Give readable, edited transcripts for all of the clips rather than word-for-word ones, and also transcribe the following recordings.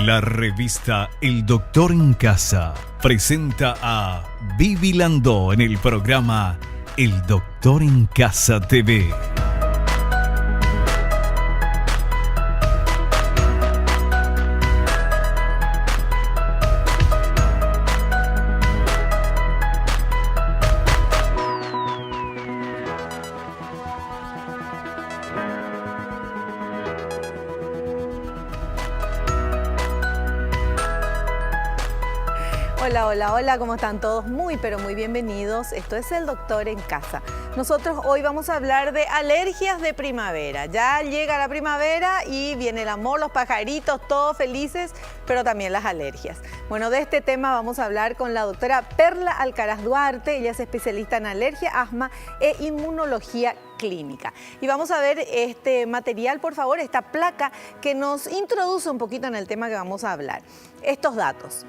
La revista El Doctor en Casa presenta a Vivi Landó en el programa El Doctor en Casa TV. Hola, ¿cómo están todos? Muy, pero muy bienvenidos. Esto es El Doctor en Casa. Nosotros hoy vamos a hablar de alergias de primavera. Ya llega la primavera y viene el amor, los pajaritos, todos felices, pero también las alergias. Bueno, de este tema vamos a hablar con la doctora Perla Alcaraz Duarte. Ella es especialista en alergia, asma e inmunología clínica. Y vamos a ver este material, por favor, esta placa que nos introduce un poquito en el tema que vamos a hablar. Estos datos.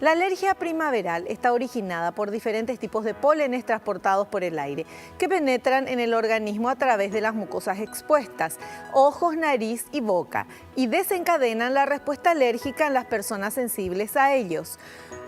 La alergia primaveral está originada por diferentes tipos de pólenes transportados por el aire que penetran en el organismo a través de las mucosas expuestas, ojos, nariz y boca, y desencadenan la respuesta alérgica en las personas sensibles a ellos.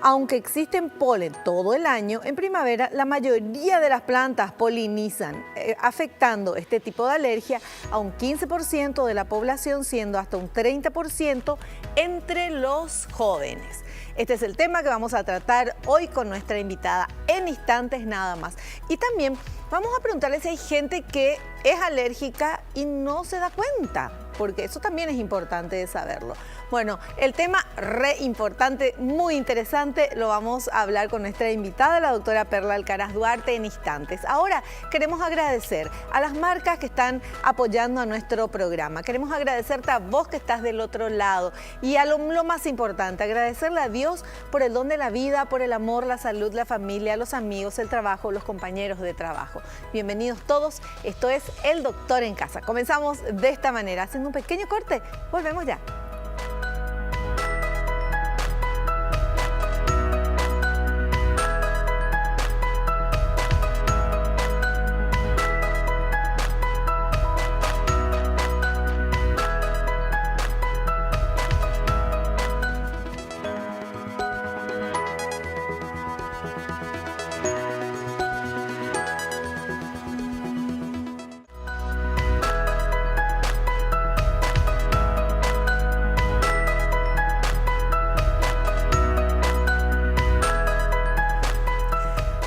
Aunque existen polen todo el año, en primavera la mayoría de las plantas polinizan, afectando este tipo de alergia a un 15% de la población, siendo hasta un 30% entre los jóvenes. Este es el tema que vamos a tratar hoy con nuestra invitada en instantes nada más. Y también vamos a preguntarle si hay gente que es alérgica y no se da cuenta, porque eso también es importante de saberlo. Bueno, el tema re importante, muy interesante, lo vamos a hablar con nuestra invitada, la doctora Perla Alcaraz Duarte, en instantes. Ahora queremos agradecer a las marcas que están apoyando a nuestro programa. Queremos agradecerte a vos que estás del otro lado y a lo más importante, agradecerle a Dios por el don de la vida, por el amor, la salud, la familia, los amigos, el trabajo, los compañeros de trabajo. Bienvenidos todos, esto es El Doctor en Casa. Comenzamos de esta manera, haciendo un pequeño corte, volvemos ya.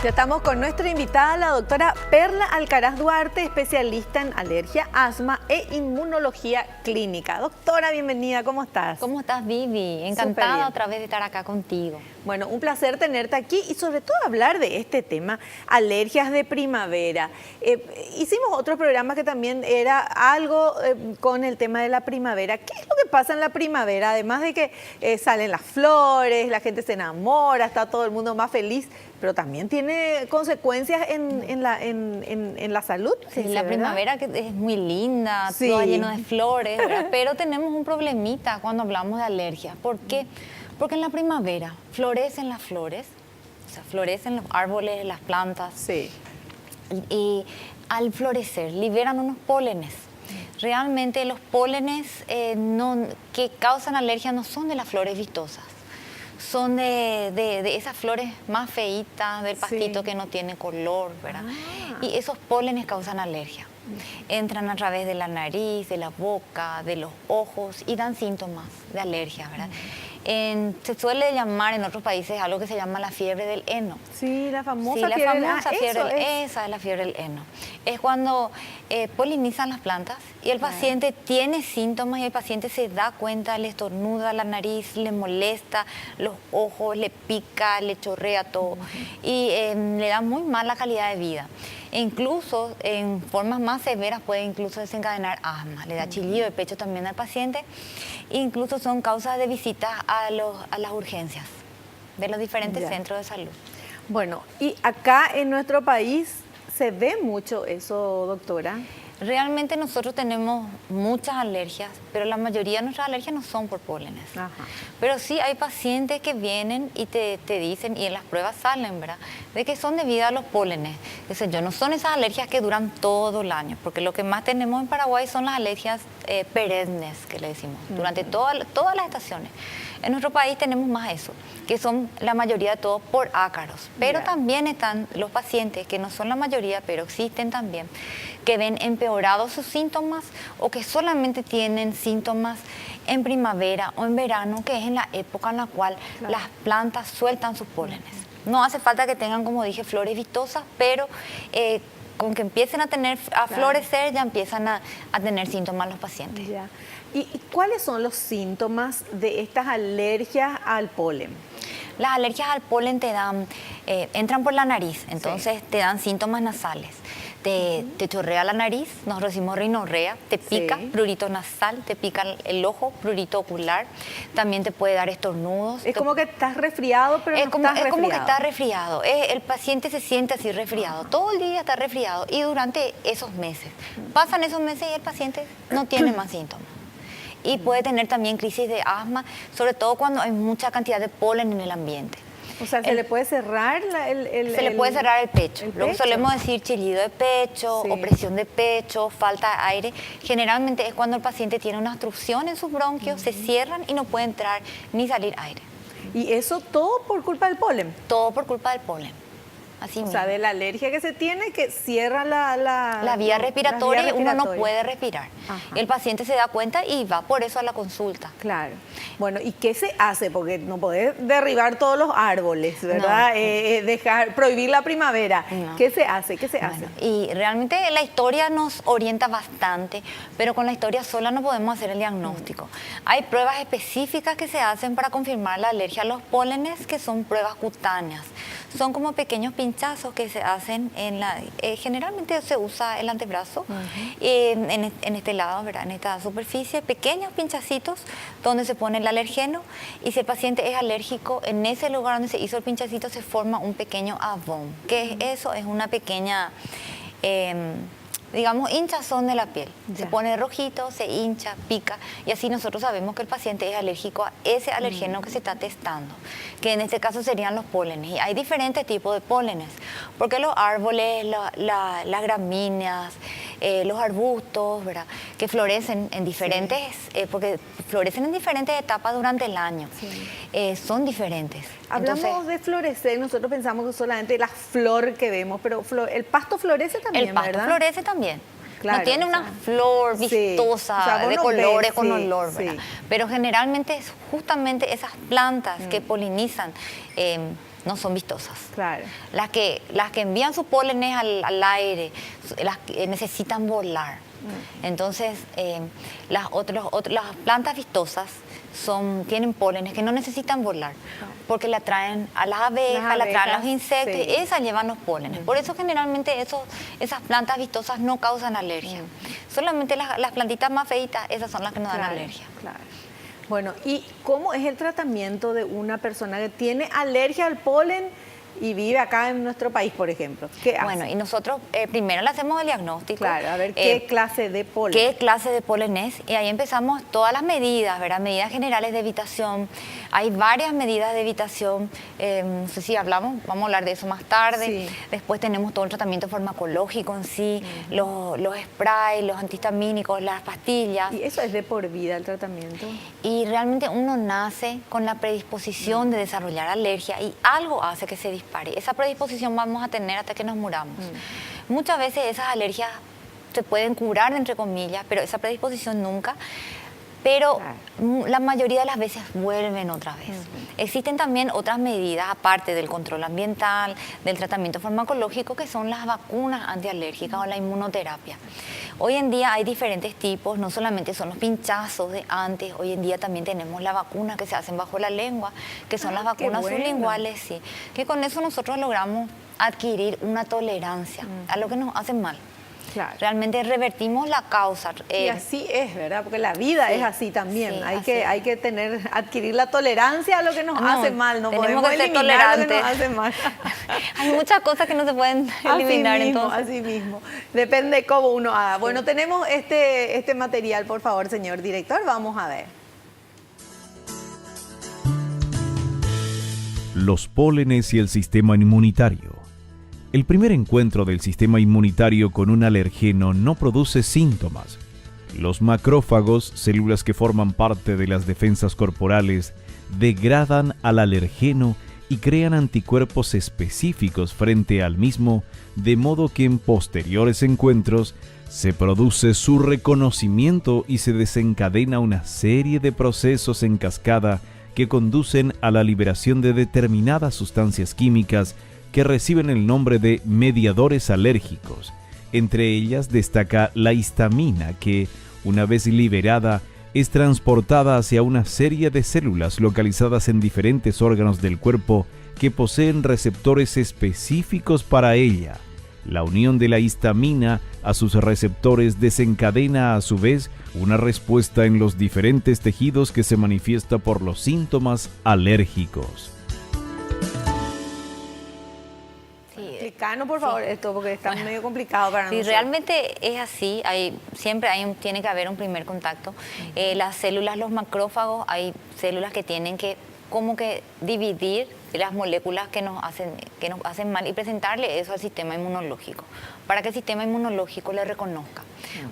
Ya estamos con nuestra invitada, la doctora Perla Alcaraz Duarte, especialista en alergia, asma e inmunología clínica. Doctora, bienvenida, ¿cómo estás? ¿Cómo estás, Vivi? Encantada otra vez de estar acá contigo. Bueno, un placer tenerte aquí y sobre todo hablar de este tema, alergias de primavera. Hicimos otros programas que también era algo con el tema de la primavera. ¿Qué es lo que pasa en la primavera? Además de que salen las flores, la gente se enamora, está todo el mundo más feliz, pero también tiene consecuencias en la salud. Sí, la primavera que es muy linda, sí, toda llena de flores, ¿verdad? Pero tenemos un problemita cuando hablamos de alergia. ¿Por qué? Porque en la primavera florecen las flores, o sea, florecen los árboles, las plantas. Sí. Y al florecer liberan unos pólenes. Realmente los pólenes que causan alergia no son de las flores vistosas. Son de esas flores más feitas, del pastito, sí, que no tiene color, ¿verdad? Y esos pólenes causan alergia. Entran a través de la nariz, de la boca, de los ojos y dan síntomas de alergia, ¿verdad? Se suele llamar en otros países algo que se llama la fiebre del heno. Sí, la famosa sí, fiebre del heno. Esa es la fiebre del heno. Es cuando polinizan las plantas y el paciente tiene síntomas y el paciente se da cuenta, le estornuda la nariz, le molesta los ojos, le pica, le chorrea todo y le da muy mala calidad de vida. E incluso en formas más severas puede incluso desencadenar asma, le da chillido de pecho también al paciente. Incluso son causas de visitas a las urgencias de los diferentes centros de salud. Bueno, y acá en nuestro país se ve mucho eso, doctora. Realmente nosotros tenemos muchas alergias, pero la mayoría de nuestras alergias no son por pólenes. Ajá. Pero sí hay pacientes que vienen y te dicen, y en las pruebas salen, ¿verdad?, de que son debidas a los pólenes. Dicen yo, no son esas alergias que duran todo el año, porque lo que más tenemos en Paraguay son las alergias perennes, que le decimos, durante todas las estaciones. En nuestro país tenemos más eso, que son la mayoría de todos por ácaros. Pero también están los pacientes, que no son la mayoría, pero existen también, que ven empeorados sus síntomas o que solamente tienen síntomas en primavera o en verano, que es en la época en la cual las plantas sueltan sus pólenes. No hace falta que tengan, como dije, flores vistosas, pero con que empiecen a florecer ya empiezan a tener síntomas los pacientes. Ya. ¿Y cuáles son los síntomas de estas alergias al polen? Las alergias al polen te dan, entran por la nariz, entonces te dan síntomas nasales. Te chorrea la nariz, nosotros decimos rinorrea, te pica, prurito nasal, te pica el ojo, prurito ocular, también te puede dar estornudos. Es como que estás resfriado, pero no estás resfriado. Es como que está resfriado, el paciente se siente así resfriado, todo el día está resfriado y durante esos meses, pasan esos meses y el paciente no tiene más síntomas. Y puede tener también crisis de asma, sobre todo cuando hay mucha cantidad de polen en el ambiente. O sea, ¿se le puede cerrar se le puede cerrar el pecho. Lo que solemos decir chillido de pecho, opresión de pecho, falta de aire. Generalmente es cuando el paciente tiene una obstrucción en sus bronquios, se cierran y no puede entrar ni salir aire. ¿Y eso todo por culpa del polen? Todo por culpa del polen. Así mismo. O sea, de la alergia que se tiene, que cierra la vía respiratoria y uno no puede respirar. El paciente se da cuenta y va por eso a la consulta. Claro. Bueno, ¿y qué se hace? Porque no podés derribar todos los árboles, ¿verdad? No. Prohibir la primavera. No. ¿Qué se hace? ¿Qué se hace? Y realmente la historia nos orienta bastante, pero con la historia sola no podemos hacer el diagnóstico. Hay pruebas específicas que se hacen para confirmar la alergia a los pólenes, que son pruebas cutáneas. Son como pequeños pinchazos que se hacen generalmente se usa el antebrazo, en este lado, ¿verdad?, en esta superficie, pequeños pinchacitos donde se pone el alergeno, y si el paciente es alérgico, en ese lugar donde se hizo el pinchacito se forma un pequeño abón. ¿Qué es eso? Es una pequeña, digamos, hinchazón de la piel. Se pone rojito, se hincha, pica, y así nosotros sabemos que el paciente es alérgico a ese alergeno que se está testando, que en este caso serían los pólenes. Y hay diferentes tipos de pólenes, porque los árboles, las gramíneas, los arbustos, ¿verdad?, que florecen en diferentes, porque florecen en diferentes etapas durante el año, son diferentes. Hablamos de florecer, nosotros pensamos que solamente la flor que vemos, pero el pasto florece también, ¿verdad? El pasto florece también. Claro, no tiene una flor vistosa, o sea, de colores, con olor, ¿verdad? Pero generalmente es justamente esas plantas que polinizan, no son vistosas. Claro. Las que envían sus pólenes al aire, las que necesitan volar. Entonces, las plantas vistosas tienen pólenes que no necesitan volar, porque la traen a las abejas, la traen a los insectos, y esas llevan los pólenes. Por eso generalmente esas plantas vistosas no causan alergia. Solamente las plantitas más feitas, esas son las que nos dan alergia. Claro. Bueno, ¿y cómo es el tratamiento de una persona que tiene alergia al polen y vive acá en nuestro país, por ejemplo? ¿Qué hace? Bueno, y nosotros primero le hacemos el diagnóstico. Claro, a ver qué clase de polen. ¿Qué clase de polen es? Y ahí empezamos todas las medidas, ¿verdad? Medidas generales de evitación. Hay varias medidas de evitación. No sé si vamos a hablar de eso más tarde. Después tenemos todo el tratamiento farmacológico en sí, los sprays, los antihistamínicos, las pastillas. ¿Y eso es de por vida el tratamiento? Y realmente uno nace con la predisposición de desarrollar alergia y algo hace que se dispare. Esa predisposición vamos a tener hasta que nos muramos. Muchas veces esas alergias se pueden curar, entre comillas, pero esa predisposición nunca. Pero la mayoría de las veces vuelven otra vez. Existen también otras medidas, aparte del control ambiental, del tratamiento farmacológico, que son las vacunas antialérgicas o la inmunoterapia. Hoy en día hay diferentes tipos, no solamente son los pinchazos de antes, hoy en día también tenemos las vacunas que se hacen bajo la lengua, que son las vacunas sublinguales, que con eso nosotros logramos adquirir una tolerancia a lo que nos hace mal. Claro. Realmente revertimos la causa. Y así es, ¿verdad? Porque la vida Sí, es así también. sí, Hay que adquirir la tolerancia a lo que nos hace mal. No tenemos podemos que ser eliminar lo que tolerantes. nos hace mal. Hay muchas cosas que no se pueden eliminar, entonces. Así mismo. Depende de cómo uno haga. Bueno, tenemos este material, por favor, señor director. Vamos a ver. Los pólenes y el sistema inmunitario. El primer encuentro del sistema inmunitario con un alergeno no produce síntomas. Los macrófagos, células que forman parte de las defensas corporales, degradan al alergeno y crean anticuerpos específicos frente al mismo, de modo que en posteriores encuentros se produce su reconocimiento y se desencadena una serie de procesos en cascada que conducen a la liberación de determinadas sustancias químicas que reciben el nombre de mediadores alérgicos. Entre ellas destaca la histamina que, una vez liberada, es transportada hacia una serie de células localizadas en diferentes órganos del cuerpo que poseen receptores específicos para ella. La unión de la histamina a sus receptores desencadena a su vez una respuesta en los diferentes tejidos que se manifiesta por los síntomas alérgicos. Explícanos, por favor, esto, porque está medio complicado para nosotros. Sí, realmente es así. Tiene que haber un primer contacto. Las células, los macrófagos, hay células que tienen que como que dividir las moléculas que nos hacen mal y presentarle eso al sistema inmunológico, para que el sistema inmunológico le reconozca.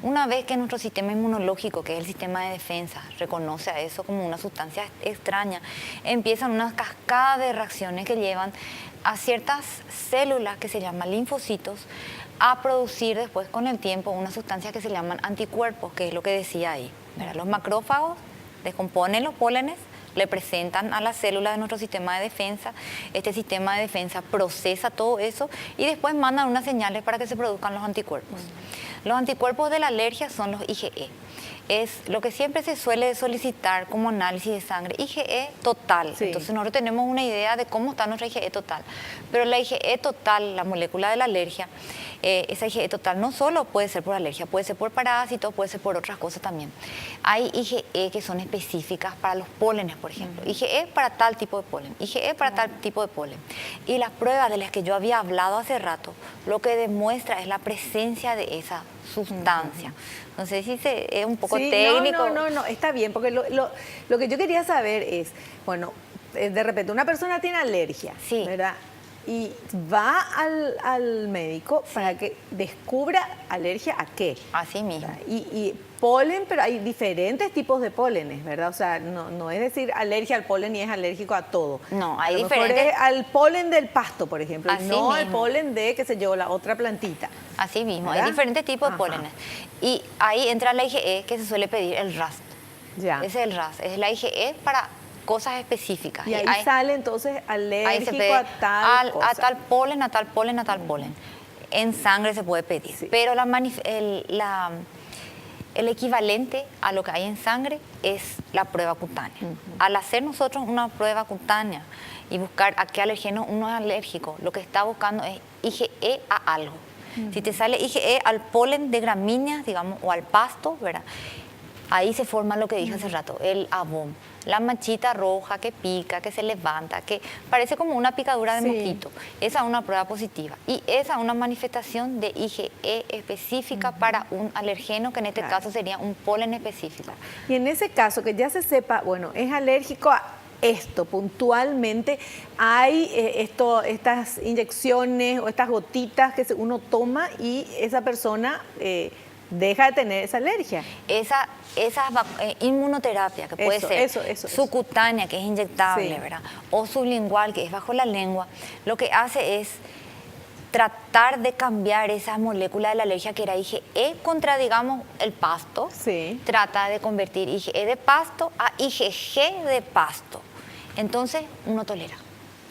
Una vez que nuestro sistema inmunológico, que es el sistema de defensa, reconoce a eso como una sustancia extraña, empiezan una cascada de reacciones que llevan a ciertas células que se llaman linfocitos a producir después con el tiempo una sustancia que se llaman anticuerpos, que es lo que decía ahí. ¿Verdad? Los macrófagos descomponen los pólenes, le presentan a las células de nuestro sistema de defensa. Este sistema de defensa procesa todo eso y después mandan unas señales para que se produzcan los anticuerpos. Los anticuerpos de la alergia son los IgE. Es lo que siempre se suele solicitar como análisis de sangre, IgE total. Sí. Entonces nosotros tenemos una idea de cómo está nuestra IgE total. Pero la IgE total, la molécula de la alergia, esa IgE total no solo puede ser por alergia, puede ser por parásitos, puede ser por otras cosas también. Hay IgE que son específicas para los pólenes, por ejemplo. IgE para tal tipo de polen, IgE para tal tipo de polen. Y las pruebas de las que yo había hablado hace rato, lo que demuestra es la presencia de esa sustancia. No sé si es un poco técnico. No, está bien, porque lo que yo quería saber es, bueno, de repente una persona tiene alergia, sí, ¿verdad? Y va al médico para que descubra alergia a qué. Así mismo. Y polen, pero hay diferentes tipos de pólenes, ¿verdad? O sea, no es decir alergia al polen y es alérgico a todo. No, hay diferentes. Es al polen del pasto, por ejemplo, así no mismo. al polen de, qué sé yo, la otra plantita. Así mismo, ¿verdad? hay diferentes tipos de pólenes. Y ahí entra la IgE, que se suele pedir el RAS. Ya. Ese es el RAS, es la IgE para cosas específicas. Y ahí sale entonces alérgico a tal cosa. A tal polen, a tal polen, a tal polen. En sangre se puede pedir. Sí. Pero el equivalente a lo que hay en sangre es la prueba cutánea. Al hacer nosotros una prueba cutánea y buscar a qué alergeno uno es alérgico, lo que está buscando es IgE a algo. Si te sale IgE al polen de gramíneas, digamos, o al pasto, ¿verdad? Ahí se forma lo que dije hace rato, el ABOM. La manchita roja que pica, que se levanta, que parece como una picadura de mosquito. Esa es una prueba positiva. Y esa es una manifestación de IgE específica para un alergeno, que en este caso sería un polen específico. Y en ese caso, que ya se sepa, bueno, es alérgico a esto puntualmente, hay estas inyecciones o estas gotitas que uno toma y esa persona deja de tener esa alergia. Esa inmunoterapia, que puede ser subcutánea, que es inyectable, sí, ¿verdad? O sublingual, que es bajo la lengua, lo que hace es tratar de cambiar esa molécula de la alergia que era IgE contra, digamos, el pasto. Sí. Trata de convertir IgE de pasto a IgG de pasto. Entonces, uno tolera.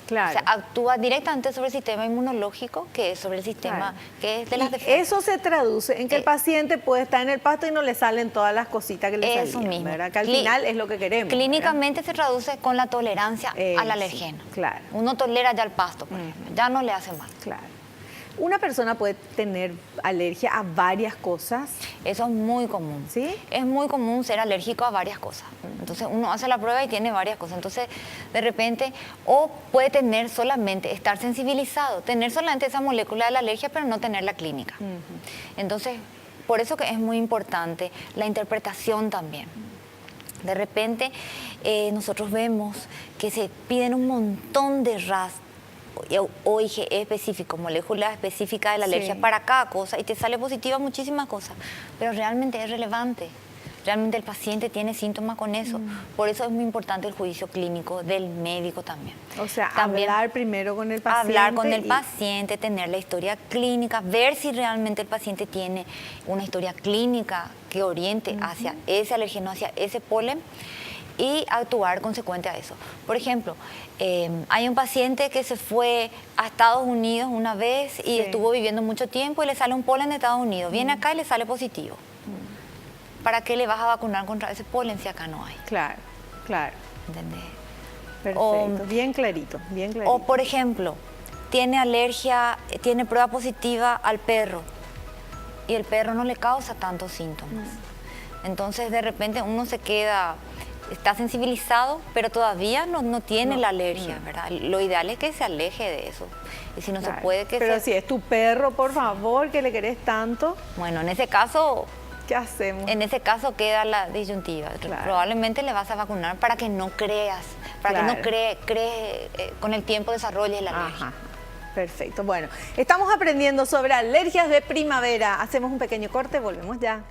Claro. O sea, actúa directamente sobre el sistema inmunológico, que es sobre el sistema que es de las defensas. Eso se traduce en que el paciente puede estar en el pasto y no le salen todas las cositas que le salían. Eso mismo. ¿Verdad? Que al final es lo que queremos. Clínicamente, ¿verdad?, se traduce con la tolerancia al alergeno. Claro. Uno tolera ya el pasto, por ejemplo, ya no le hace mal. Claro. ¿Una persona puede tener alergia a varias cosas? Eso es muy común. ¿Sí? Es muy común ser alérgico a varias cosas. Entonces uno hace la prueba y tiene varias cosas. Entonces de repente, o puede tener solamente, estar sensibilizado, tener solamente esa molécula de la alergia, pero no tener la clínica. Entonces, por eso que es muy importante la interpretación también. De repente nosotros vemos que se piden un montón de RAS o IgE específico, molécula específica de la alergia para cada cosa, y te sale positiva muchísimas cosas, pero realmente es relevante. Realmente el paciente tiene síntomas con eso. Por eso es muy importante el juicio clínico del médico también. O sea, también, hablar primero con el paciente. Hablar con el paciente, tener la historia clínica, ver si realmente el paciente tiene una historia clínica que oriente hacia ese alergeno, hacia ese polen, y actuar consecuente a eso. Por ejemplo, hay un paciente que se fue a Estados Unidos una vez y estuvo viviendo mucho tiempo y le sale un polen de Estados Unidos. Viene acá y le sale positivo. ¿Para qué le vas a vacunar contra ese polen si acá no hay? Claro, claro. ¿Entendés? Perfecto, bien clarito, bien clarito. O, por ejemplo, tiene alergia, tiene prueba positiva al perro y el perro no le causa tantos síntomas. Entonces, de repente uno se queda, está sensibilizado, pero todavía no tiene la alergia, ¿verdad? Lo ideal es que se aleje de eso. Y si no se puede que Pero si es tu perro, por favor, que le querés tanto. Bueno, en ese caso... ¿Qué hacemos? En ese caso queda la disyuntiva. Probablemente le vas a vacunar para que no creas, para que no con el tiempo desarrolles la alergia. Perfecto. Bueno, estamos aprendiendo sobre alergias de primavera. Hacemos un pequeño corte, volvemos ya.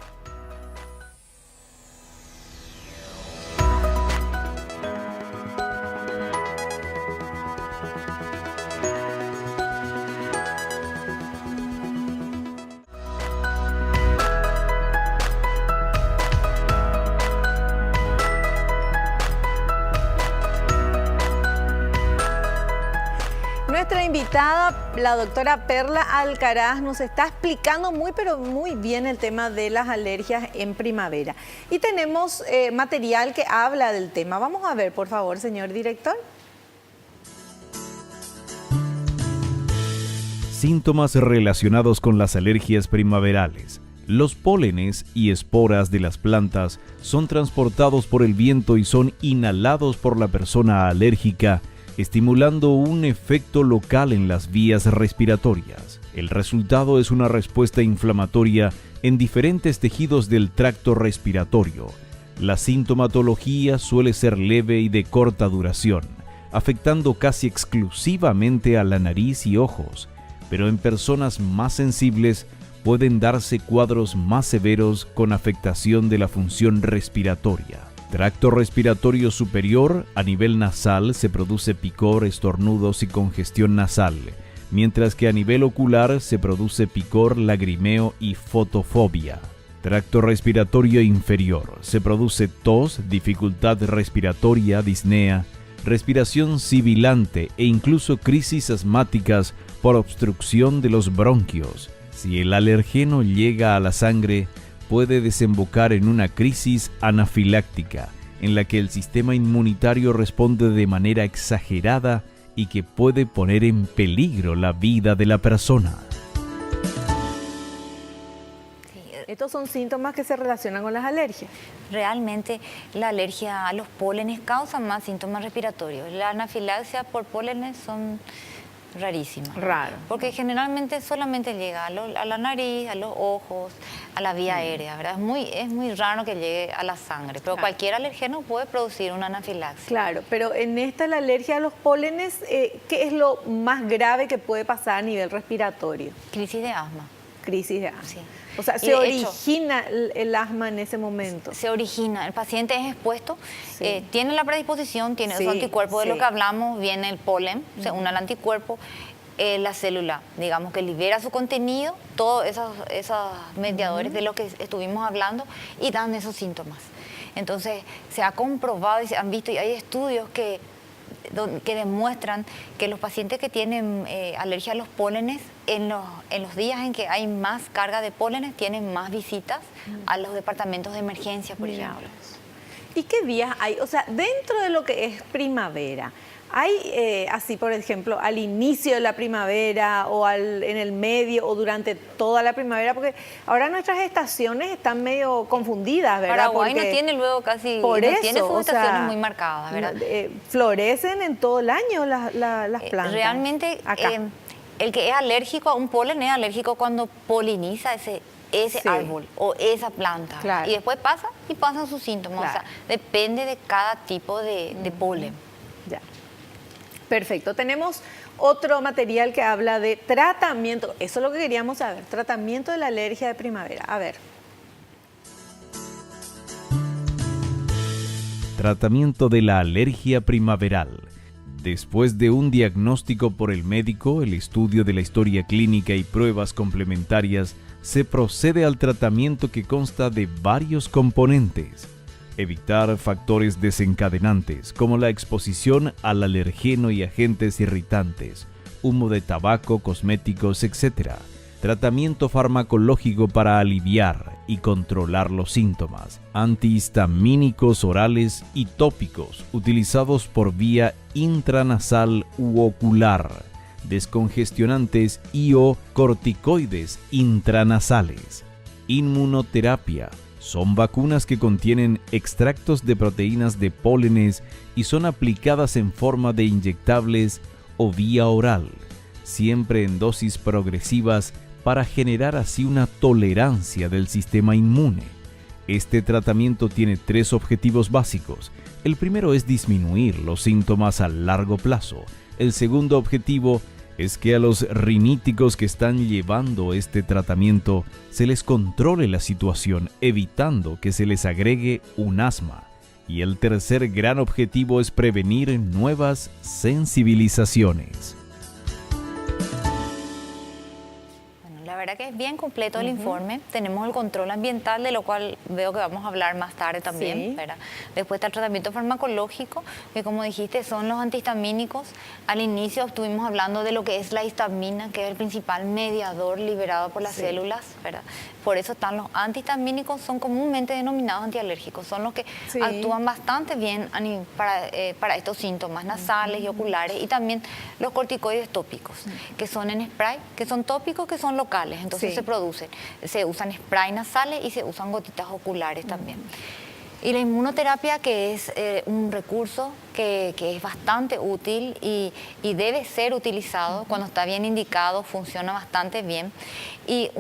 Nuestra invitada, la doctora Perla Alcaraz, nos está explicando pero muy bien el tema de las alergias en primavera. Y tenemos material que habla del tema. Vamos a ver, por favor, señor director. Síntomas relacionados con las alergias primaverales. Los pólenes y esporas de las plantas son transportados por el viento y son inhalados por la persona alérgica, estimulando un efecto local en las vías respiratorias. El resultado es una respuesta inflamatoria en diferentes tejidos del tracto respiratorio. La sintomatología suele ser leve y de corta duración, afectando casi exclusivamente a la nariz y ojos, pero en personas más sensibles pueden darse cuadros más severos con afectación de la función respiratoria. Tracto respiratorio superior, a nivel nasal se produce picor, estornudos y congestión nasal, mientras que a nivel ocular se produce picor, lagrimeo y fotofobia. Tracto respiratorio inferior, se produce tos, dificultad respiratoria, disnea, respiración sibilante e incluso crisis asmáticas por obstrucción de los bronquios. Si el alergeno llega a la sangre, puede desembocar en una crisis anafiláctica, en la que el sistema inmunitario responde de manera exagerada y que puede poner en peligro la vida de la persona. Estos son síntomas que se relacionan con las alergias. Realmente la alergia a los pólenes causa más síntomas respiratorios. La anafilaxia por pólenes son rarísimas. Raro. Porque generalmente solamente llega a la nariz, a los ojos, a la vía aérea, ¿verdad? Es muy raro que llegue a la sangre, pero cualquier alergeno puede producir una anafilaxia. Claro, pero en la alergia a los pólenes, ¿qué es lo más grave que puede pasar a nivel respiratorio? Crisis de asma. Crisis de asma. Sí. O sea, ¿se origina el asma en ese momento? Se origina, el paciente es expuesto, tiene la predisposición, tiene esos anticuerpos de lo que hablamos, viene el polen, se une al anticuerpo, la célula, digamos que libera su contenido, todos esos mediadores de lo que estuvimos hablando y dan esos síntomas. Entonces, se ha comprobado y se han visto, y hay estudios que demuestran que los pacientes que tienen alergia a los pólenes, en los días en que hay más carga de pólenes, tienen más visitas a los departamentos de emergencia, por ejemplo. ¿Y qué días hay? O sea, dentro de lo que es primavera, ¿hay así, por ejemplo, al inicio de la primavera o en el medio o durante toda la primavera? Porque ahora nuestras estaciones están medio confundidas, ¿verdad? Paraguay porque no tiene luego casi, por no eso, tiene sus o sea, estaciones muy marcadas, ¿verdad? Florecen en todo el año las plantas. Realmente, acá. El que es alérgico a un polen es alérgico cuando poliniza ese Sí. árbol o esa planta. Claro. Y después pasan sus síntomas. Claro. O sea, depende de cada tipo de polen. Ya. Perfecto. Tenemos otro material que habla de tratamiento. Eso es lo que queríamos saber. Tratamiento de la alergia de primavera. A ver. Tratamiento de la alergia primaveral. Después de un diagnóstico por el médico, el estudio de la historia clínica y pruebas complementarias, se procede al tratamiento que consta de varios componentes. Evitar factores desencadenantes como la exposición al alergeno y agentes irritantes, humo de tabaco, cosméticos, etc. Tratamiento farmacológico para aliviar y controlar los síntomas. Antihistamínicos orales y tópicos utilizados por vía intranasal u ocular. Descongestionantes y o corticoides intranasales. Inmunoterapia. Son vacunas que contienen extractos de proteínas de pólenes y son aplicadas en forma de inyectables o vía oral, siempre en dosis progresivas para generar así una tolerancia del sistema inmune. Este tratamiento tiene 3 objetivos básicos. El primero es disminuir los síntomas a largo plazo. El segundo objetivo es que a los riníticos que están llevando este tratamiento se les controle la situación, evitando que se les agregue un asma. Y el tercer gran objetivo es prevenir nuevas sensibilizaciones. La verdad que es bien completo el informe. Tenemos el control ambiental, de lo cual veo que vamos a hablar más tarde también. Sí. ¿Verdad? Después está el tratamiento farmacológico, que como dijiste son los antihistamínicos. Al inicio estuvimos hablando de lo que es la histamina, que es el principal mediador liberado por las células, ¿verdad? Por eso están los antihistamínicos, son comúnmente denominados antialérgicos. Son los que actúan bastante bien para estos síntomas nasales y oculares. Y también los corticoides tópicos, que son en spray, que son tópicos, que son locales. Entonces se usan spray nasales y se usan gotitas oculares también. Y la inmunoterapia, que es un recurso que es bastante útil y debe ser utilizado cuando está bien indicado, funciona bastante bien. Y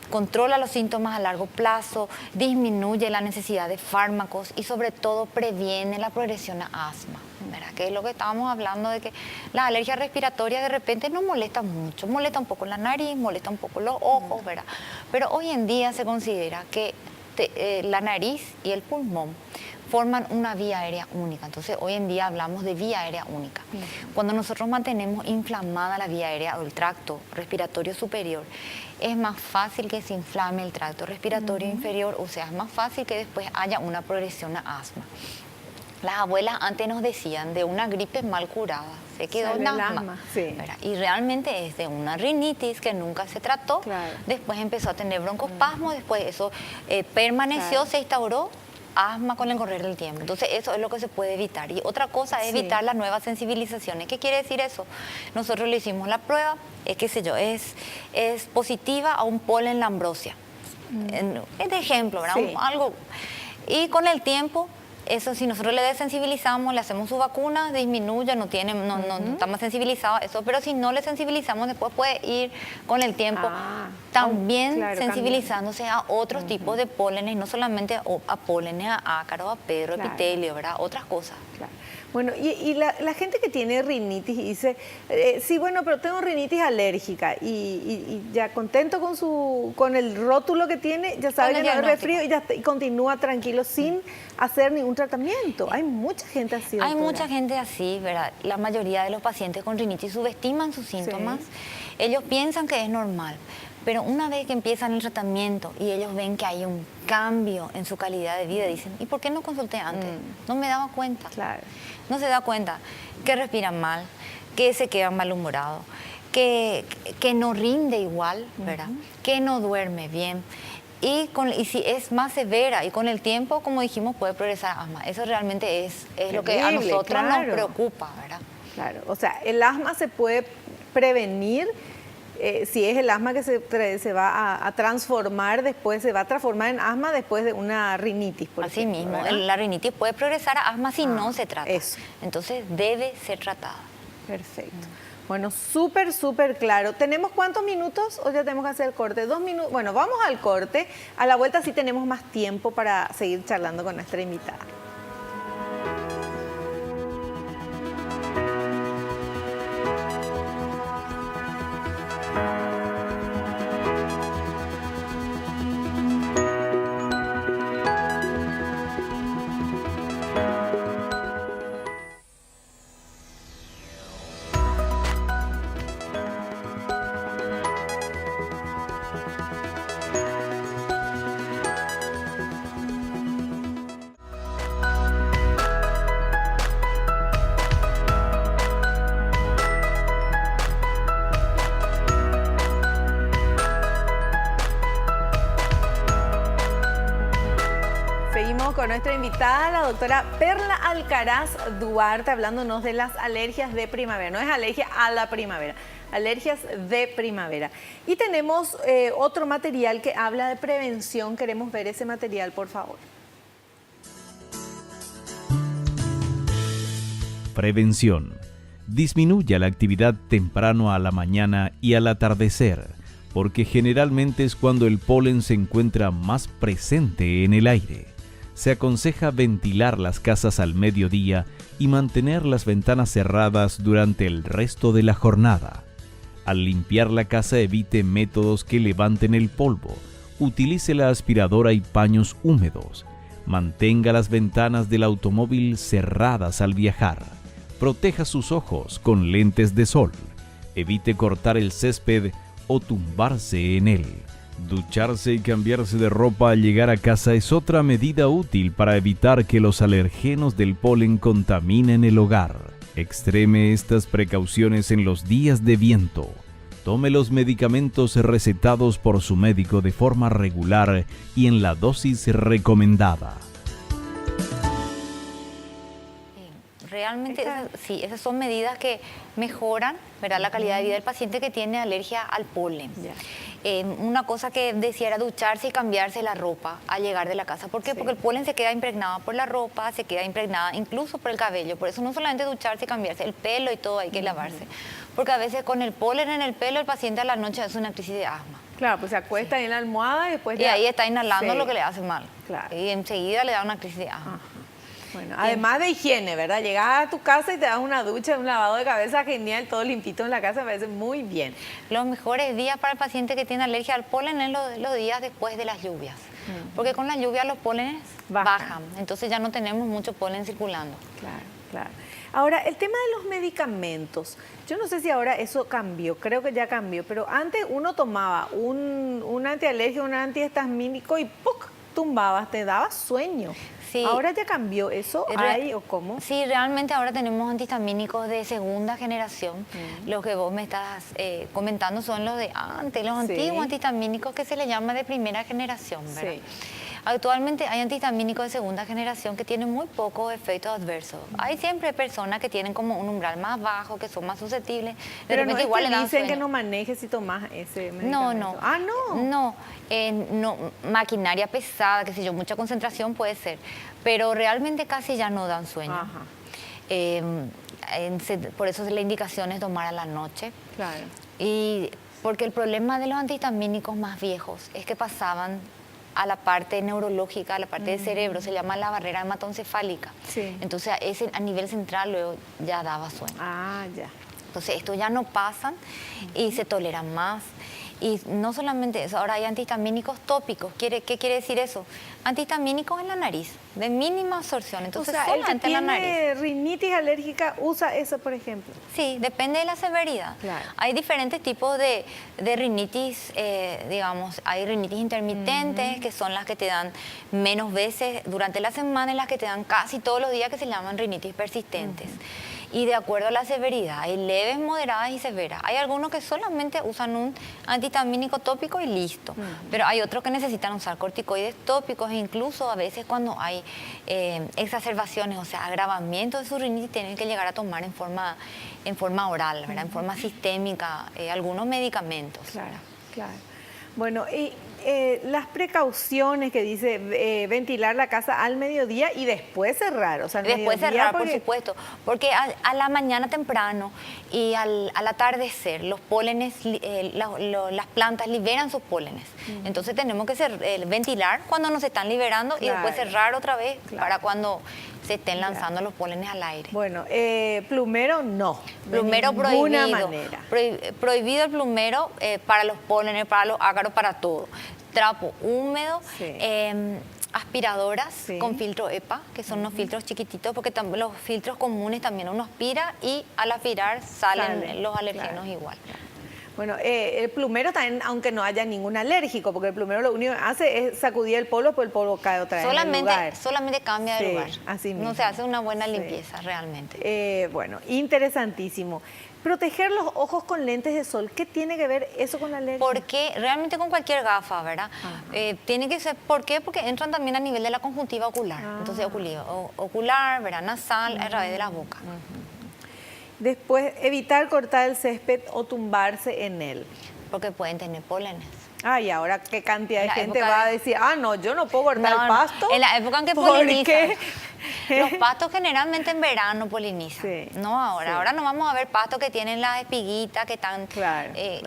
controla los síntomas a largo plazo, disminuye la necesidad de fármacos y sobre todo previene la progresión a asma, ¿verdad? Que es lo que estábamos hablando de que las alergias respiratorias de repente no molestan mucho, molesta un poco la nariz, molesta un poco los ojos, ¿verdad? Pero hoy en día se considera que la nariz y el pulmón forman una vía aérea única. Entonces, hoy en día hablamos de vía aérea única. Cuando nosotros mantenemos inflamada la vía aérea o el tracto respiratorio superior, es más fácil que se inflame el tracto respiratorio inferior, o sea, es más fácil que después haya una progresión a asma. Las abuelas antes nos decían de una gripe mal curada, se quedó en asma. Y realmente es de una rinitis que nunca se trató, después empezó a tener broncoespasmos, después eso permaneció, se instauró asma con el correr del tiempo. Entonces eso es lo que se puede evitar. Y otra cosa es evitar las nuevas sensibilizaciones. ¿Qué quiere decir eso? Nosotros le hicimos la prueba, qué sé yo, es positiva a un polen lambrosia. Es de ejemplo, ¿verdad? Algo. Y con el tiempo, eso, si nosotros le desensibilizamos, le hacemos su vacuna, disminuye, no está más sensibilizado, eso, pero si no le sensibilizamos, después puede ir con el tiempo también sensibilizándose a otros tipos de pólenes, no solamente a pólenes, a ácaro, a pedro, epitelio, ¿verdad? Otras cosas. Bueno, y la gente que tiene rinitis y dice, sí, bueno, pero tengo rinitis alérgica y ya contento con el rótulo que tiene, ya sabe que no es resfrío y continúa tranquilo sin hacer ningún tratamiento. Hay mucha gente así. Hay mucha gente así, ¿verdad? La mayoría de los pacientes con rinitis subestiman sus síntomas. Ellos piensan que es normal. Pero una vez que empiezan el tratamiento y ellos ven que hay un cambio en su calidad de vida, dicen, ¿y por qué no consulté antes? No me daba cuenta. No se da cuenta que respiran mal, que se quedan malhumorados, que no rinde igual, ¿verdad? Que no duerme bien. Y si es más severa y con el tiempo, como dijimos, puede progresar a asma. Eso realmente es lo que a nosotros nos preocupa, ¿verdad? Claro, o sea, el asma se puede prevenir. Si es el asma que se va a transformar después, se va a transformar en asma después de una rinitis, por Así ejemplo, mismo, ¿verdad? la rinitis puede progresar a asma si no se trata. Eso. Entonces debe ser tratada. Perfecto. Bueno, súper, súper claro. ¿Tenemos cuántos minutos o ya tenemos que hacer el corte? 2 minutos. Bueno, vamos al corte. A la vuelta sí tenemos más tiempo para seguir charlando con nuestra invitada. Seguimos con nuestra invitada, la doctora Perla Alcaraz Duarte, hablándonos de las alergias de primavera. No es alergia a la primavera, alergias de primavera. Y tenemos otro material que habla de prevención. Queremos ver ese material, por favor. Prevención. Disminuya la actividad temprano a la mañana y al atardecer, porque generalmente es cuando el polen se encuentra más presente en el aire. Se aconseja ventilar las casas al mediodía y mantener las ventanas cerradas durante el resto de la jornada. Al limpiar la casa, evite métodos que levanten el polvo. Utilice la aspiradora y paños húmedos. Mantenga las ventanas del automóvil cerradas al viajar. Proteja sus ojos con lentes de sol. Evite cortar el césped o tumbarse en él. Ducharse y cambiarse de ropa al llegar a casa es otra medida útil para evitar que los alergenos del polen contaminen el hogar. Extreme estas precauciones en los días de viento. Tome los medicamentos recetados por su médico de forma regular y en la dosis recomendada. Realmente, esas son medidas que mejoran, ¿verdad?, la calidad de vida del paciente que tiene alergia al polen. Una cosa que decía era ducharse y cambiarse la ropa al llegar de la casa. ¿Por qué? Porque el polen se queda impregnado por la ropa, se queda impregnada incluso por el cabello. Por eso no solamente ducharse y cambiarse, el pelo y todo hay que lavarse. Porque a veces con el polen en el pelo el paciente a la noche hace una crisis de asma. Claro, pues se acuesta ahí en la almohada y después... Y ahí está inhalando lo que le hace mal. Claro. Y enseguida le da una crisis de asma. Bueno, además de higiene, ¿verdad? Llegas a tu casa y te das una ducha, un lavado de cabeza genial, todo limpito en la casa, me parece muy bien. Los mejores días para el paciente que tiene alergia al polen es los días después de las lluvias. Porque con la lluvia los pólenes bajan, entonces ya no tenemos mucho polen circulando. Claro, claro. Ahora, el tema de los medicamentos, yo no sé si ahora eso cambió, creo que ya cambió, pero antes uno tomaba un antialérgico, un antihistamínico y ¡puc!, tumbabas, te daba sueño. Sí. ¿Ahora ya cambió eso? ¿Hay o cómo? Sí, realmente ahora tenemos antihistamínicos de segunda generación. Los que vos me estás comentando son los de antes, los antiguos antihistamínicos que se les llama de primera generación, ¿verdad? Sí. Actualmente hay antihistamínicos de segunda generación que tienen muy pocos efectos adversos. Hay siempre personas que tienen como un umbral más bajo, que son más susceptibles. Pero no igual te dicen que no manejes si tomas ese medicamento. No. Ah, no. No, maquinaria pesada, qué sé yo, mucha concentración puede ser, pero realmente casi ya no dan sueño. Por eso la indicación es tomar a la noche. Claro. Y porque el problema de los antihistamínicos más viejos es que pasaban a la parte neurológica, a la parte del cerebro, se llama la barrera hematoencefálica. Sí. Entonces a nivel central luego ya daba sueño. Ah, ya. Entonces estos ya no pasan y se toleran más. Y no solamente eso, ahora hay antihistamínicos tópicos. ¿Qué quiere decir eso? Antihistamínicos en la nariz, de mínima absorción. Entonces, o sea, solamente en la nariz. ¿El que tiene rinitis alérgica usa eso, por ejemplo? Sí, depende de la severidad. Claro. Hay diferentes tipos de rinitis, digamos, hay rinitis intermitentes, que son las que te dan menos veces durante la semana y las que te dan casi todos los días, que se llaman rinitis persistentes. y de acuerdo a la severidad. Hay leves, moderadas y severas. Hay algunos que solamente usan un antihistamínico tópico y listo. Pero hay otros que necesitan usar corticoides tópicos e incluso a veces cuando hay exacerbaciones, o sea, agravamiento de su rinitis, tienen que llegar a tomar en forma oral, ¿verdad? En forma sistémica, algunos medicamentos. Claro, claro. Bueno, y las precauciones que dice ventilar la casa al mediodía y después cerrar, o sea, al Después mediodía cerrar, porque... por supuesto, porque a la mañana temprano y al atardecer los pólenes, las plantas liberan sus pólenes. Entonces tenemos que ventilar cuando nos están liberando y después cerrar otra vez para cuando se estén lanzando los pólenes al aire. Bueno, plumero no. Plumero de ninguna prohibido. manera. Prohibido el plumero para los pólenes, para los ácaros, para todo. Trapo húmedo, aspiradoras con filtro EPA, que son unos filtros chiquititos, porque los filtros comunes también uno aspira y al aspirar salen los alergenos igual. Bueno, el plumero también, aunque no haya ningún alérgico, porque el plumero lo único que hace es sacudir el polvo, pues el polvo cae otra vez en el lugar. Solamente cambia de lugar. Así mismo. No se hace una buena limpieza realmente. Bueno, interesantísimo. Proteger los ojos con lentes de sol, ¿qué tiene que ver eso con la alergia? Porque realmente con cualquier gafa, ¿verdad? Tiene que ser, ¿por qué? Porque entran también a nivel de la conjuntiva ocular. Entonces, ocular, ¿verdad? Nasal, a través de la boca. Después, evitar cortar el césped o tumbarse en él. Porque pueden tener pólenes. Y ahora qué cantidad de gente va a decir, no, yo no puedo cortar el pasto. En la época en que polinizan. Los pastos generalmente en verano polinizan. No ahora. Ahora no vamos a ver pastos que tienen las espiguitas, que están...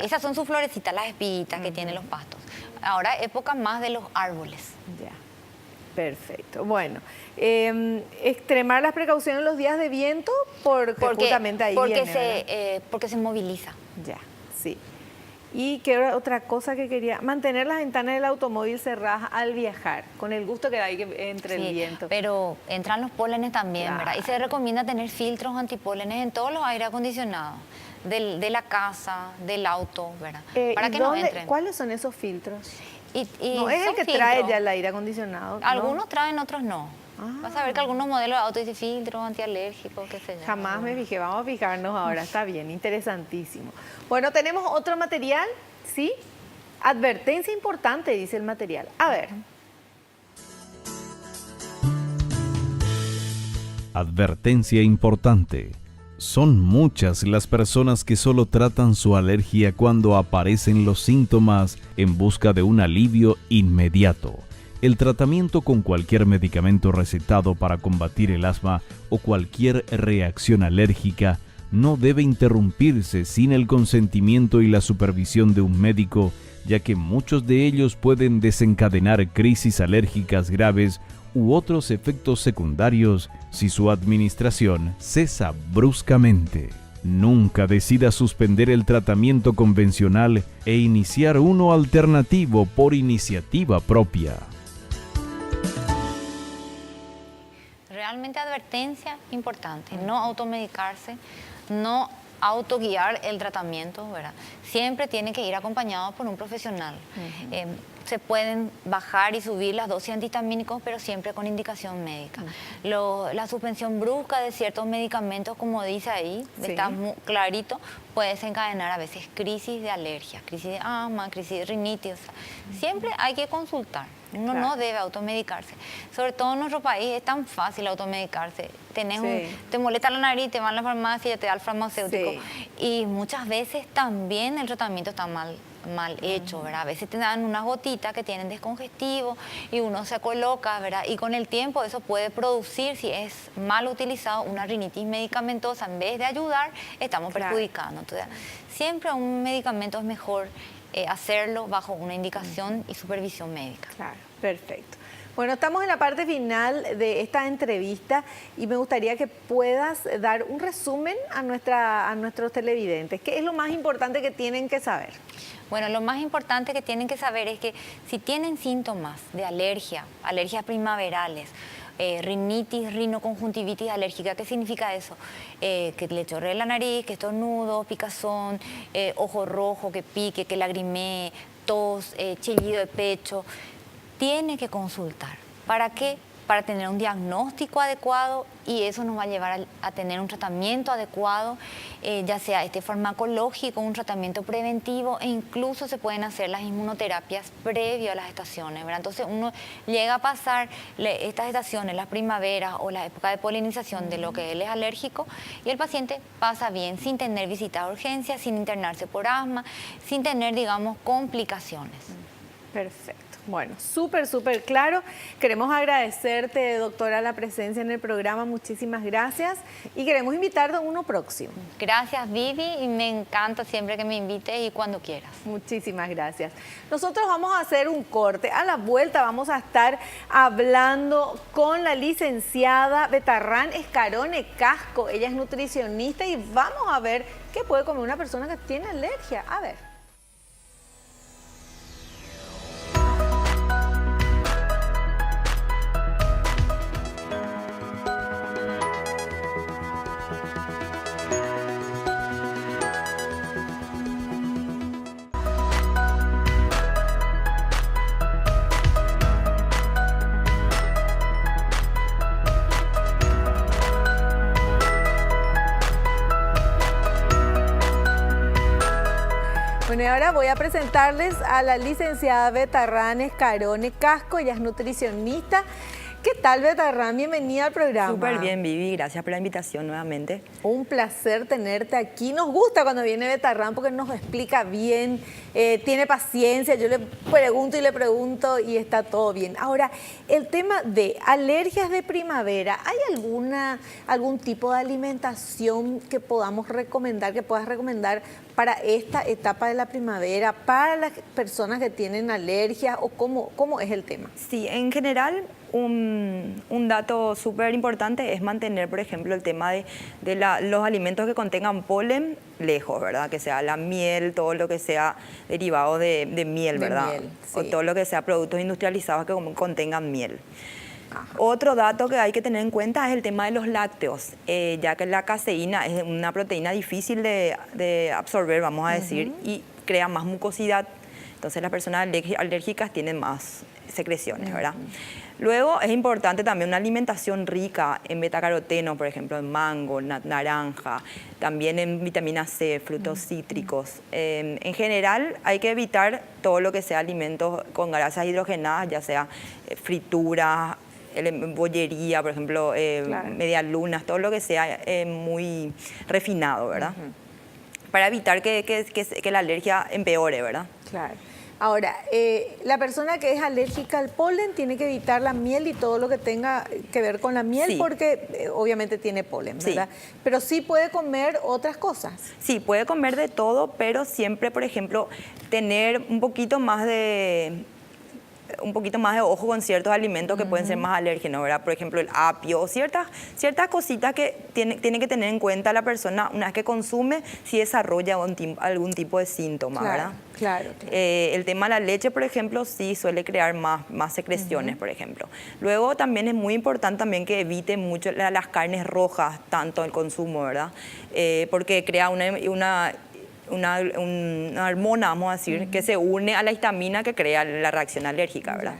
esas son sus florecitas, las espiguitas que tienen los pastos. Ahora época más de los árboles. Ya. Perfecto. Bueno, extremar las precauciones en los días de viento porque justamente ahí viene, porque se moviliza. Ya, sí. ¿Y qué otra cosa que quería? Mantener las ventanas del automóvil cerradas al viajar, con el gusto que hay que entre el viento. Pero entran los pólenes también, ¿verdad? Y se recomienda tener filtros antipólenes en todos los aires acondicionados, de la casa, del auto, ¿verdad? Para que no entren. ¿Cuáles son esos filtros? No es el que trae ya el aire acondicionado. Algunos traen, otros no. Vas a ver que algunos modelos de auto dicen filtros antialérgicos, qué sé yo. Jamás me fijé, vamos a fijarnos ahora, está bien, interesantísimo. Bueno, tenemos otro material, ¿sí? Advertencia importante, dice el material. A ver. Advertencia importante. Son muchas las personas que solo tratan su alergia cuando aparecen los síntomas en busca de un alivio inmediato. El tratamiento con cualquier medicamento recetado para combatir el asma o cualquier reacción alérgica no debe interrumpirse sin el consentimiento y la supervisión de un médico, ya que muchos de ellos pueden desencadenar crisis alérgicas graves u otros efectos secundarios si su administración cesa bruscamente. Nunca decida suspender el tratamiento convencional e iniciar uno alternativo por iniciativa propia. Realmente advertencia importante, no automedicarse, no autoguiar el tratamiento, ¿verdad? Siempre tiene que ir acompañado por un profesional. Se pueden bajar y subir las dosis antihistamínicos, pero siempre con indicación médica. La suspensión brusca de ciertos medicamentos, como dice ahí, está muy clarito, puede desencadenar a veces crisis de alergia, crisis de asma, crisis de rinitis. O sea, siempre hay que consultar. Uno no debe automedicarse. Sobre todo en nuestro país es tan fácil automedicarse. Te molesta la nariz, te van a la farmacia, ya te da el farmacéutico. Y muchas veces también el tratamiento está mal hecho, ¿verdad? A veces te dan unas gotitas que tienen descongestivo y uno se coloca, ¿verdad? Y con el tiempo eso puede producir, si es mal utilizado, una rinitis medicamentosa. En vez de ayudar, estamos perjudicando. Entonces, siempre un medicamento es mejor hacerlo bajo una indicación y supervisión médica. Claro, perfecto. Bueno, estamos en la parte final de esta entrevista y me gustaría que puedas dar un resumen a nuestros televidentes. ¿Qué es lo más importante que tienen que saber? Bueno, lo más importante que tienen que saber es que si tienen síntomas de alergias primaverales, rinitis, rinoconjuntivitis alérgica. ¿Qué significa eso? Que le chorree la nariz, que estornudo, picazón, ojo rojo, que pique, que lagrimee, tos, chillido de pecho. Tiene que consultar. ¿Para qué? para tener un diagnóstico adecuado y eso nos va a llevar a tener un tratamiento adecuado, ya sea farmacológico, un tratamiento preventivo e incluso se pueden hacer las inmunoterapias previo a las estaciones, ¿verdad? Entonces uno llega a pasar estas estaciones, las primaveras o la época de polinización de lo que él es alérgico y el paciente pasa bien sin tener visitas a urgencias, sin internarse por asma, sin tener, digamos, complicaciones. Perfecto. Bueno, súper claro. Queremos agradecerte, doctora, la presencia en el programa. Muchísimas gracias. Y queremos invitarte a uno próximo. Gracias, Vivi, y me encanta siempre que me invites y cuando quieras. Muchísimas gracias. Nosotros vamos a hacer un corte. A la vuelta vamos a estar hablando con la licenciada Betarrán Escarone Casco. Ella es nutricionista y vamos a ver qué puede comer una persona que tiene alergia. A ver. Bueno, y ahora voy a presentarles a la licenciada Betarrán Escarone Casco, ella es nutricionista. ¿Qué tal, Betarrán? Bienvenida al programa. Súper bien, Vivi, gracias por la invitación nuevamente. Un placer tenerte aquí. Nos gusta cuando viene Betarrán porque nos explica bien, tiene paciencia, yo le pregunto y está todo bien. Ahora, el tema de alergias de primavera, ¿hay algún tipo de alimentación que podamos recomendar, que puedas recomendar para esta etapa de la primavera, para las personas que tienen alergias o cómo es el tema? Sí, en general, un dato súper importante es mantener, por ejemplo, el tema de los alimentos que contengan polen lejos, ¿verdad? Que sea la miel, todo lo que sea derivado de miel, ¿verdad? Miel, sí. O todo lo que sea productos industrializados que contengan miel. Ajá. Otro dato que hay que tener en cuenta es el tema de los lácteos, ya que la caseína es una proteína difícil de absorber, vamos a decir, y crea más mucosidad. Entonces las personas alérgicas tienen más secreciones, ¿verdad? Luego es importante también una alimentación rica en betacaroteno, por ejemplo, en mango, naranja, también en vitamina C, frutos cítricos. En general hay que evitar todo lo que sea alimentos con grasas hidrogenadas, ya sea frituras, bollería, por ejemplo, medialunas, todo lo que sea muy refinado, ¿verdad? Para evitar que la alergia empeore, ¿verdad? Claro. Ahora, la persona que es alérgica al polen tiene que evitar la miel y todo lo que tenga que ver con la miel porque obviamente tiene polen, ¿verdad? Sí. Pero sí puede comer otras cosas. Sí, puede comer de todo, pero siempre, por ejemplo, tener un poquito más de ojo con ciertos alimentos que pueden ser más alérgenos, ¿verdad? Por ejemplo, el apio o ciertas cositas que tiene que tener en cuenta la persona una vez que consume si desarrolla algún tipo de síntoma, ¿verdad? Claro. El tema de la leche, por ejemplo, sí suele crear más secreciones, por ejemplo. Luego también es muy importante también que evite mucho las carnes rojas, tanto el consumo, ¿verdad? Porque crea una hormona, vamos a decir, que se une a la histamina que crea la reacción alérgica, ¿verdad?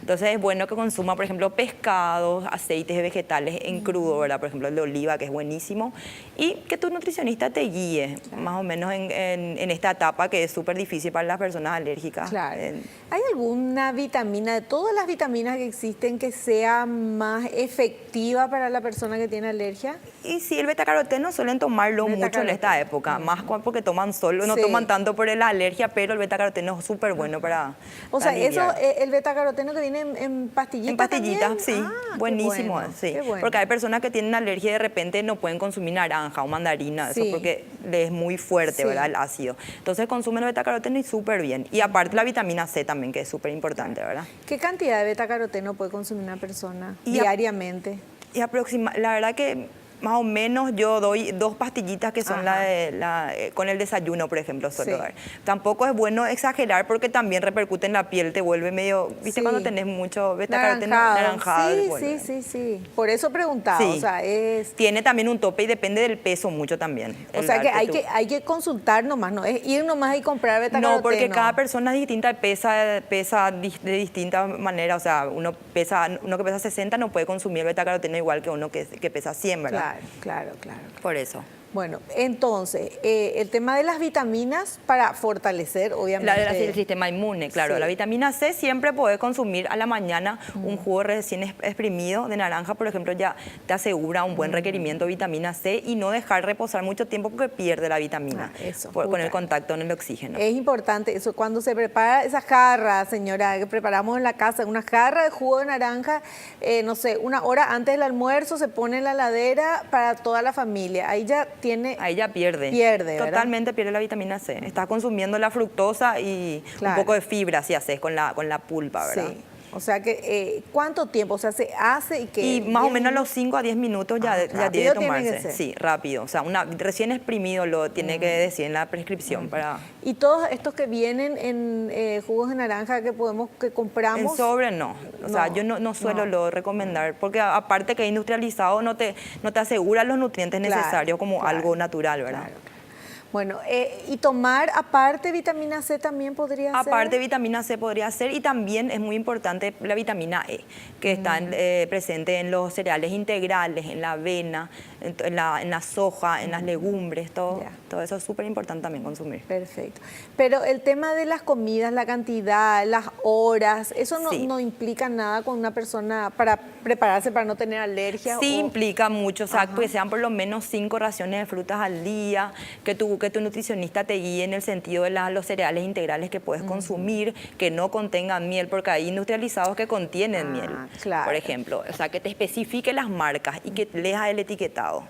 Entonces es bueno que consuma, por ejemplo, pescados, aceites vegetales en crudo, ¿verdad? Por ejemplo, el de oliva, que es buenísimo, y que tu nutricionista te guíe, más o menos en esta etapa que es súper difícil para las personas alérgicas. Claro. ¿Hay alguna vitamina, de todas las vitaminas que existen, que sea más efectiva para la persona que tiene alergia? Y sí, el betacaroteno suelen tomarlo mucho en esta época, más porque toman solo, no toman tanto por la alergia, pero el betacaroteno es súper bueno para O sea, aliviar. el betacaroteno que viene en pastillitas. En pastillitas, ¿también? sí, buenísimo, bueno, sí. bueno. Porque hay personas que tienen alergia y de repente no pueden consumir naranja o mandarina, eso porque les es muy fuerte, ¿verdad? El ácido. Entonces consumen el betacaroteno y súper bien. Y aparte la vitamina C también, que es súper importante, ¿verdad? ¿Qué cantidad de betacaroteno puede consumir una persona diariamente? La verdad que más o menos yo doy 2 pastillitas que son con el desayuno, por ejemplo, suelo dar. Tampoco es bueno exagerar porque también repercute en la piel, te vuelve medio, ¿viste? Cuando tenés mucho betacaroteno naranjado. Sí. Por eso preguntaba, Sí. o sea, Tiene también un tope y depende del peso mucho también. O sea que hay que consultar nomás, no es ir nomás y comprar betacaroteno. No, porque cada persona es distinta, pesa de distinta manera. O sea, uno que pesa 60 no puede consumir betacaroteno igual que uno que pesa 100, ¿verdad? Claro. Por eso. Bueno, entonces, el tema de las vitaminas para fortalecer, obviamente. El sistema inmune, claro. Sí. La vitamina C siempre podés consumir a la mañana un jugo recién exprimido de naranja, por ejemplo, ya te asegura un buen requerimiento de vitamina C y no dejar reposar mucho tiempo porque pierde la vitamina con el contacto en el oxígeno. Es importante eso, cuando se prepara esa jarra, señora, que preparamos en la casa, una jarra de jugo de naranja, no sé, 1 hora antes del almuerzo se pone en la heladera para toda la familia. Ahí ya pierde. ¿Verdad? Totalmente pierde la vitamina C. Estás consumiendo la fructosa y un poco de fibra, si haces con la pulpa, ¿verdad? Sí. O sea que, ¿cuánto tiempo? O sea, se hace y que... Y más o menos a los 5 a 10 minutos ya debe tomarse. Tiene que ser. Sí, rápido. O sea, recién exprimido lo tiene que decir en la prescripción para... ¿Y todos estos que vienen en jugos de naranja que compramos? En sobre no. O sea, yo no suelo lo recomendar porque aparte que es industrializado no te asegura los nutrientes necesarios como algo natural, ¿verdad? Claro. Bueno, y tomar aparte vitamina C también podría ser. Aparte vitamina C podría ser y también es muy importante la vitamina E, que está presente en los cereales integrales, en la avena, en la soja, en las legumbres, todo eso es súper importante también consumir. Perfecto. Pero el tema de las comidas, la cantidad, las horas, ¿eso no implica nada con una persona para prepararse para no tener alergia? Sí, implica mucho, o sea, que sean por lo menos 5 raciones de frutas al día, que tu nutricionista te guíe en el sentido de los cereales integrales que puedes consumir, que no contengan miel, porque hay industrializados que contienen miel, por ejemplo. O sea, que te especifique las marcas y que leas el etiquetado.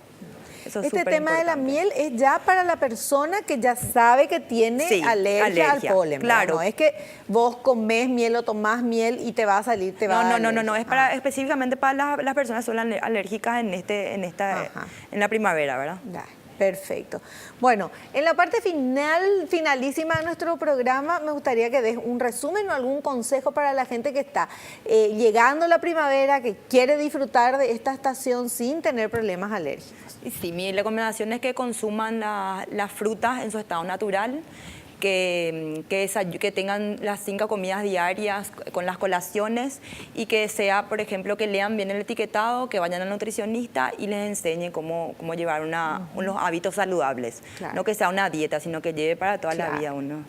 Eso es este tema de la miel es ya para la persona que ya sabe que tiene alergia al polen. Claro. No es que vos comés miel o tomás miel y te va a salir, No, es específicamente para las personas que son alérgicas en la primavera, ¿verdad? Perfecto. Bueno, en la parte finalísima de nuestro programa, me gustaría que des un resumen o algún consejo para la gente que está llegando la primavera, que quiere disfrutar de esta estación sin tener problemas alérgicos. Sí, mi recomendación es que consuman las frutas en su estado natural, que tengan las 5 comidas diarias con las colaciones y que sea, por ejemplo, que lean bien el etiquetado, que vayan al nutricionista y les enseñe cómo llevar unos hábitos saludables. No que sea una dieta, sino que lleve para toda la vida uno.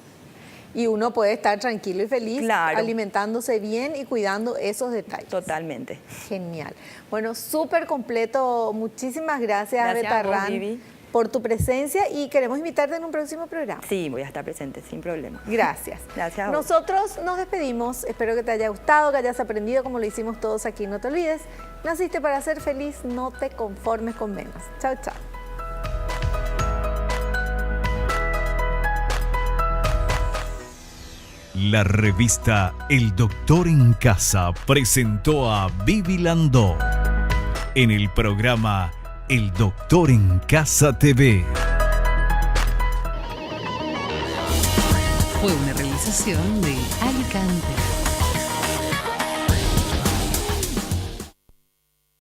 Y uno puede estar tranquilo y feliz, alimentándose bien y cuidando esos detalles. Totalmente. Genial. Bueno, súper completo. Muchísimas gracias Betarrán, Vivi, por tu presencia y queremos invitarte en un próximo programa. Sí, voy a estar presente, sin problema. Gracias. Gracias a vos. Nosotros nos despedimos. Espero que te haya gustado, que hayas aprendido como lo hicimos todos aquí. No te olvides, naciste para ser feliz, no te conformes con menos. Chao, chao. La revista El Doctor en Casa presentó a Vivi Landó en el programa El Doctor en Casa TV. Fue una realización de Alicante.